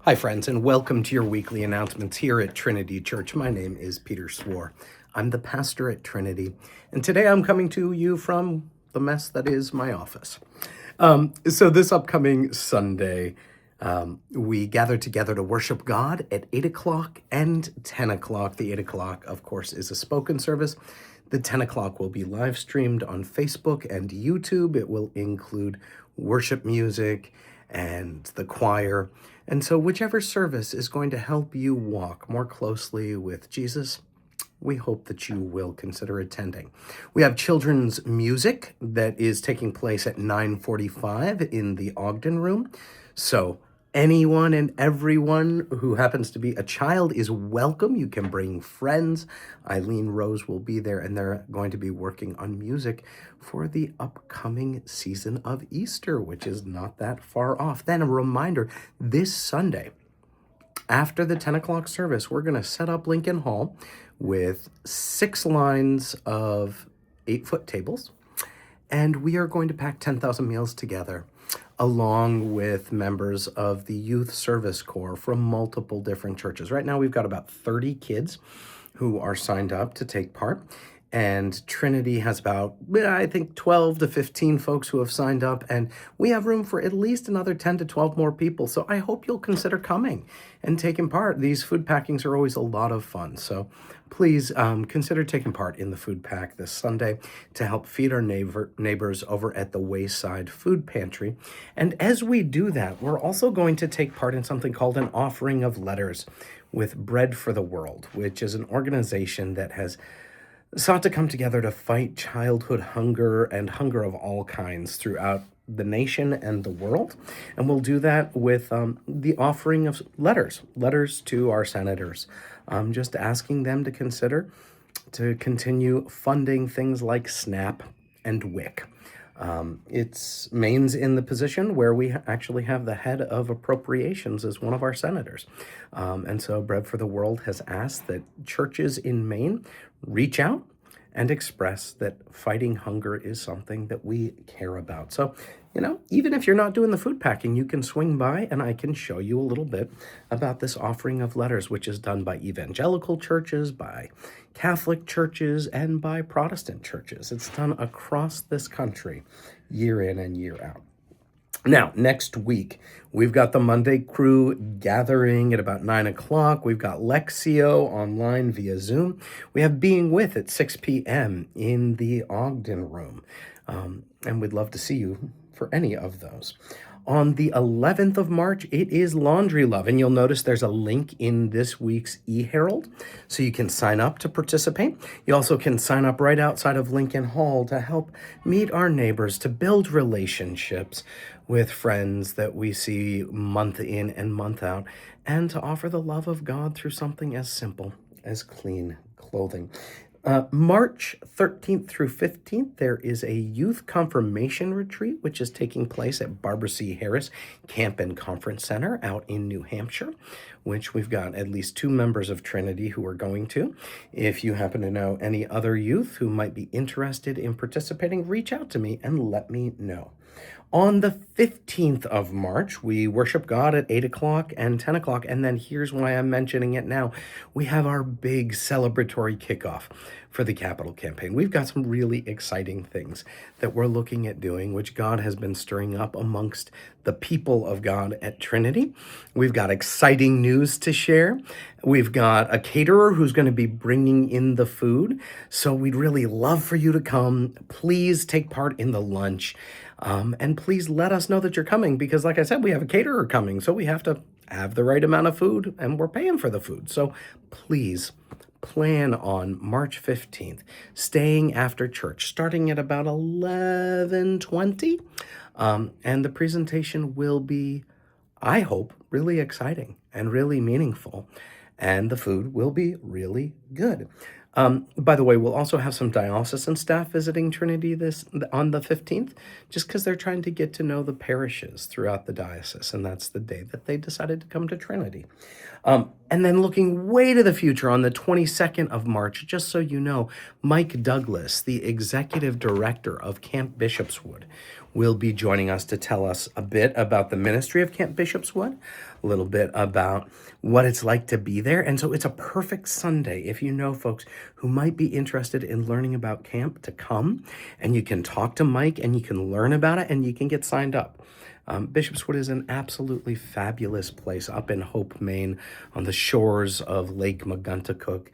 Hi, friends, and welcome to your weekly announcements here at Trinity Church. My name is Peter Swore. I'm the pastor at Trinity, and today I'm coming to you from the mess that is my office. So this upcoming Sunday, we gather together to worship God at 8 o'clock and 10 o'clock. The 8 o'clock, of course, is a spoken service. The 10 o'clock will be live streamed on Facebook and YouTube. It will include worship music and the choir. And so whichever service is going to help you walk more closely with Jesus, we hope that you will consider attending. We have children's music that is taking place at 9:45 in the Ogden Room. So anyone and everyone who happens to be a child is welcome. You can bring friends. Eileen Rose will be there, and they're going to be working on music for the upcoming season of Easter, which is not that far off. Then a reminder, this Sunday, after the 10 o'clock service, we're going to set up Lincoln Hall with 6 lines of 8-foot tables, and we are going to pack 10,000 meals together along with members of the Youth Service Corps from multiple different churches. Right now, we've got about 30 kids who are signed up to take part. And Trinity has about, I think, 12 to 15 folks who have signed up, and we have room for at least another 10 to 12 more people. So I hope you'll consider coming and taking part. These food packings are always a lot of fun. So please consider taking part in the food pack this Sunday to help feed our neighbors over at the Wayside Food Pantry. And as we do that, we're also going to take part in something called an offering of letters with Bread for the World, which is an organization that has sought to come together to fight childhood hunger and hunger of all kinds throughout the nation and the world. And we'll do that with the offering of letters to our senators, just asking them to consider to continue funding things like SNAP and WIC. It's Maine's in the position where we actually have the head of appropriations as one of our senators. And so Bread for the World has asked that churches in Maine reach out and express that fighting hunger is something that we care about. So, even if you're not doing the food packing, you can swing by and I can show you a little bit about this offering of letters, which is done by evangelical churches, by Catholic churches, and by Protestant churches. It's done across this country, year in and year out. Now, next week, we've got the Monday crew gathering at about 9 o'clock. We've got Lectio online via Zoom. We have Being With at 6 p.m. in the Ogden Room. And we'd love to see you for any of those. On the 11th of March, it is Laundry Love, and you'll notice there's a link in this week's e-Herald, so you can sign up to participate. You also can sign up right outside of Lincoln Hall to help meet our neighbors, to build relationships with friends that we see month in and month out, and to offer the love of God through something as simple as clean clothing. March 13th through 15th, there is a youth confirmation retreat, which is taking place at Barbara C. Harris Camp and Conference Center out in New Hampshire, which we've got at least 2 members of Trinity who are going to. If you happen to know any other youth who might be interested in participating, reach out to me and let me know. On the 15th of March, we worship God at 8 o'clock and 10 o'clock, and then here's why I'm mentioning it now. We have our big celebratory kickoff for the Capitol campaign. We've got some really exciting things that we're looking at doing, which God has been stirring up amongst the people of God at Trinity. We've got exciting news to share. We've got a caterer who's going to be bringing in the food, so we'd really love for you to come. Please take part in the lunch. And please let us know that you're coming because, like I said, we have a caterer coming, so we have to have the right amount of food, and we're paying for the food. So please plan on March 15th, staying after church, starting at about 11:20. And the presentation will be, I hope, really exciting and really meaningful. And the food will be really good. By the way, we'll also have some diocesan staff visiting Trinity this on the 15th, just because they're trying to get to know the parishes throughout the diocese, and that's the day that they decided to come to Trinity. And then looking way to the future on the 22nd of March, just so you know, Mike Douglas, the executive director of Camp Bishopswood, will be joining us to tell us a bit about the ministry of Camp Bishopswood, a little bit about what it's like to be there. And so it's a perfect Sunday if you know folks who might be interested in learning about camp to come, and you can talk to Mike and you can learn about it and you can get signed up. Bishopswood is an absolutely fabulous place up in Hope, Maine, on the shores of Lake Maguntacook,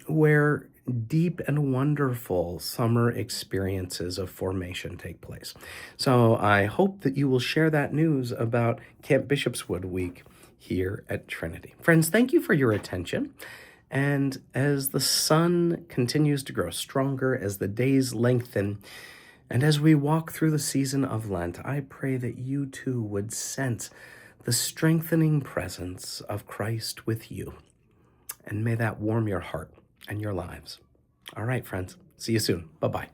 where deep and wonderful summer experiences of formation take place. So I hope that you will share that news about Camp Bishopswood Week here at Trinity. Friends, thank you for your attention. And as the sun continues to grow stronger, as the days lengthen, and as we walk through the season of Lent, I pray that you too would sense the strengthening presence of Christ with you. And may that warm your heart and your lives. All right, friends. See you soon. Bye-bye.